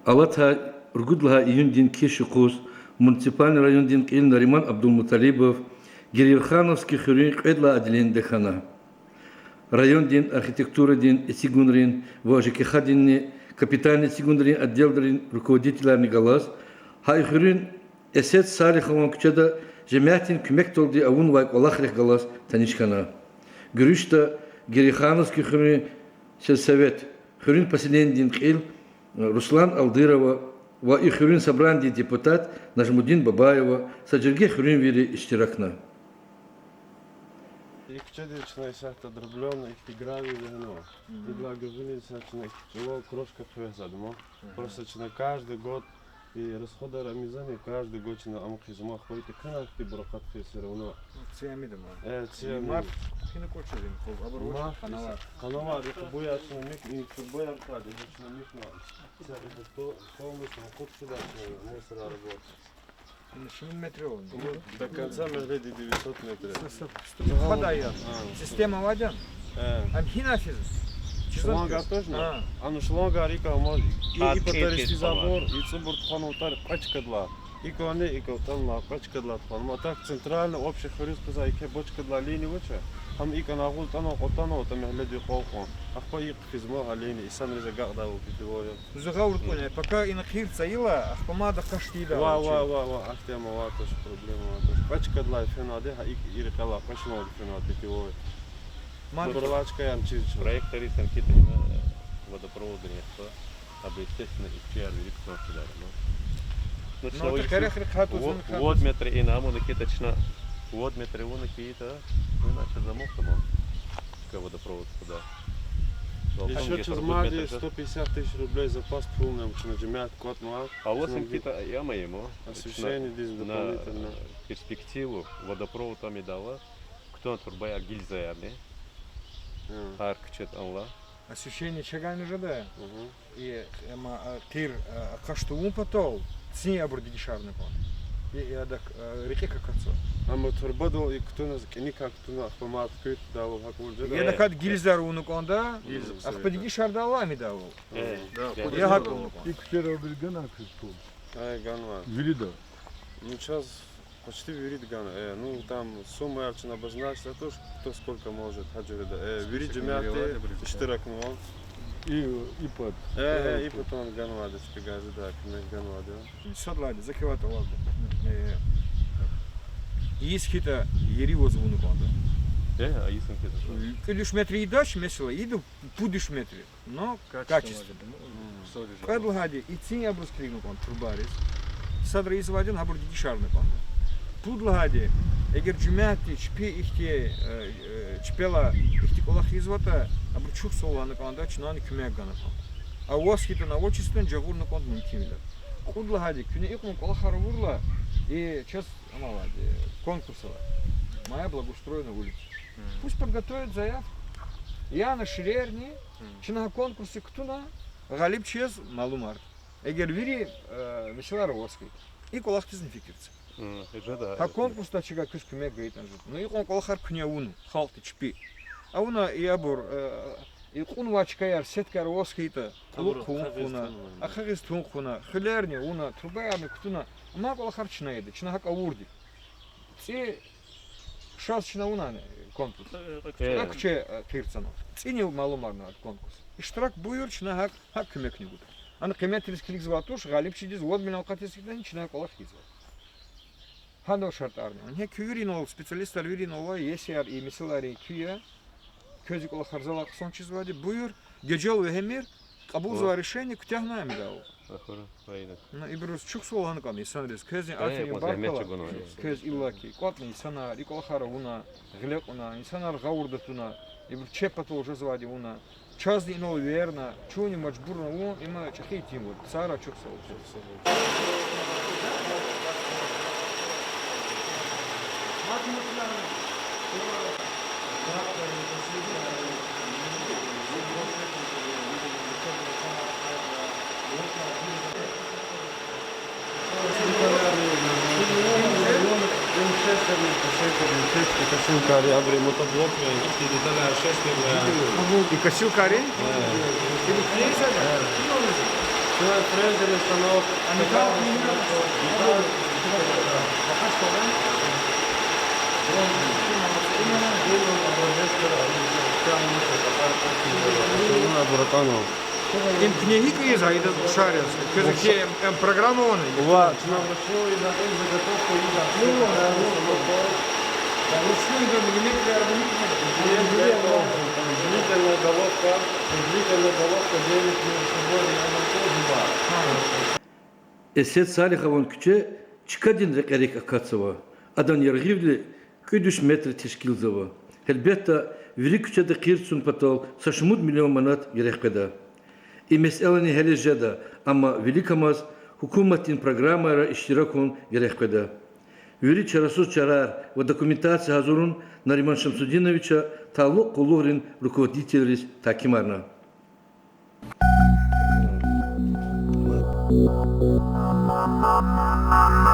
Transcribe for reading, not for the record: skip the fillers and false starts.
Алатха Ургудлха Июндин Кишикус, муниципальный район Дин Кил Нариман Абдулмуталибов, Гирирхановский Хюрин Эдла Аделин Дехана. Район Дин архитектура Дин Сигунрин, Важикихадин, капитальный Сигунрин, отдел Дин, руководитель Арнигалас, Хай Хюрин Эсет Салихован Кчада, Жемятин Кмектолди Аун Вайк Аллахрих Галас Танишкана. Грюшта Гирирхановский Хюрин Сельсовет, Хюрин Поселен Дин Кил, Руслан Алдырова, и Хюрин Сабранди депутат Нажмудин Бабаева, Саджирге Хюрин Вири Иштиракна. Их чудесная сахта дробленная, их играли вино. И благоволили, значит, чего крошка привезадмо. Просто каждый год и расходы рамизами каждый год на амхизма ходит и канал ты брокат все равно. Циамидом. Циамид. Кинокочерин, оборот. Канава, это боятся на миг и футбол аркады, это на миг на. Это то мысль, вот сюда мы сразу работаем. Шин метров. До конца мы реди 900 метров. Хватает. Система водян. Амхинафиз. Шланга тоже? А ну шланга река может. И потаристый забор, и цубур тханутар пачкадла. И коне, и котанла пачкадла тханма. Так центрально общий хорис казай, ке бочкадла линии выча. Хам и канагул тано котано, там глядя холкон. А по их физмо линии, и сам реза гагда у питовое. Загаур коня, пока и на хирца ила, а помада каштида. Ва, а тема ва тоже проблема. Пачкадла фенаде, а и рекала пачно фенад питовое. Бурлачка ям чиж. Проект Рисан Китина водопровода нет, а естественно и первый вид кнопки дали. Ну, вот метры и нам он киточно, вот метры он кита, ну иначе замок там он, водопровод куда. Еще через Мади 150 тысяч рублей запас полный, что нажимает код мал. А вот им кита яма ему. Освещение здесь дополнительно. Перспективу водопровод там и дала. Кто турбая гильза не? Арк чет анла. Ощущение чаган уже да. И тир каштуун потол, цни абурди дешевный пон. И адак реке как отцо. А мы турбадол и кто нас никак кто нас помад открыт дал как уже. Я так от гильзар унуконда, ах подиги шардала ми дал. Я хакун. И вчера бельгана кристал. Ай ганва. Вирида. Ну сейчас почти верит гана. Ну там сумма арчина обозначена, то кто сколько может. Хаджида. Верит жемяты, 4 кнул. И под. И потом ганва, да спигάζει, да, ганва, да. Садлади, закивата ладно. Исхита ери возвунуконда. А исам кита. Кылюш метри идаш месила, иду пудиш метри, но качественно. Кадлагади и цини абрускригнукон турбарис. Садра извадин абурди дешарный панда. Пудлагади, эгер джумяти чпи ихте чпела ихте колах извата, абурчух соланы панда чнани кумек гана панда. А у вас хита на очистен джагур на панда мунтимида. Пудлагади кюне икун колахар вурла и час амалади конкурсова. Моя благоустроена улица. Пусть подготовят заявку. Я на ширерни, чина конкурсе ктуна, галип чез малумар. Эгер вири весела ровоской. И колах тизнификирцы. А конкурс тачига кыс кумек гейтан жут. Ну и он колахар куня уну, халты чпи. А уна и абур и кун вачкаяр сеткар ровоскайта, лук хунхуна, а хагист хунхуна, хилерни уна, трубаями ктуна. Ама колахар чина еды, чина хак авурди. Все шас чина уна конкурс. Как че кирцано. Цинил малумарно от конкурс. И штрак буйор чина хак кумек не будет. Ана кеметрис клик зватуш, галип чидиз вот меня алкатисикдан чина колах хизва. Хано шартарни. Он кюринол специалист алвиринол есяр и мисалари кюя. Көзи колах харзала сон чизвади буйор гежел вехемир кабул за решение кутяхна ми дал. Ну и брус чук солан кан исанрис көзи афин баркала. Көз иллаки котни сана и колахара уна глек уна инсанар гаурдатуна и чепато уже звади уна. Часто ино верно, чуни мачбурно он има чахи тимур, цара чуксал. Косилкари, абри мотоблок, и детали 6 И косилкари? Фрезерный станок. А металл не пока что, да? Братанов. Им книги изайдут шарят, какие программы он. Ва, вручную и заготовку и длительная головка 9 между собой и Esed Salihow'un küçe çıkadın rekerek akatsava. Adan yargivli küdüş metre teşkil zava. Elbette viri küçe de kırtsun patal saşmud milyon manat gerek kada. Meseleni helejada ama velikamaz hükümetin programlara iştirakun gerek kada. Viri çarasuz çarar ve dokumentatsiya hazırın Nariman Şamsudinoviç'a taluk kulluğun rukovoditeleriz takimarna. Thank you.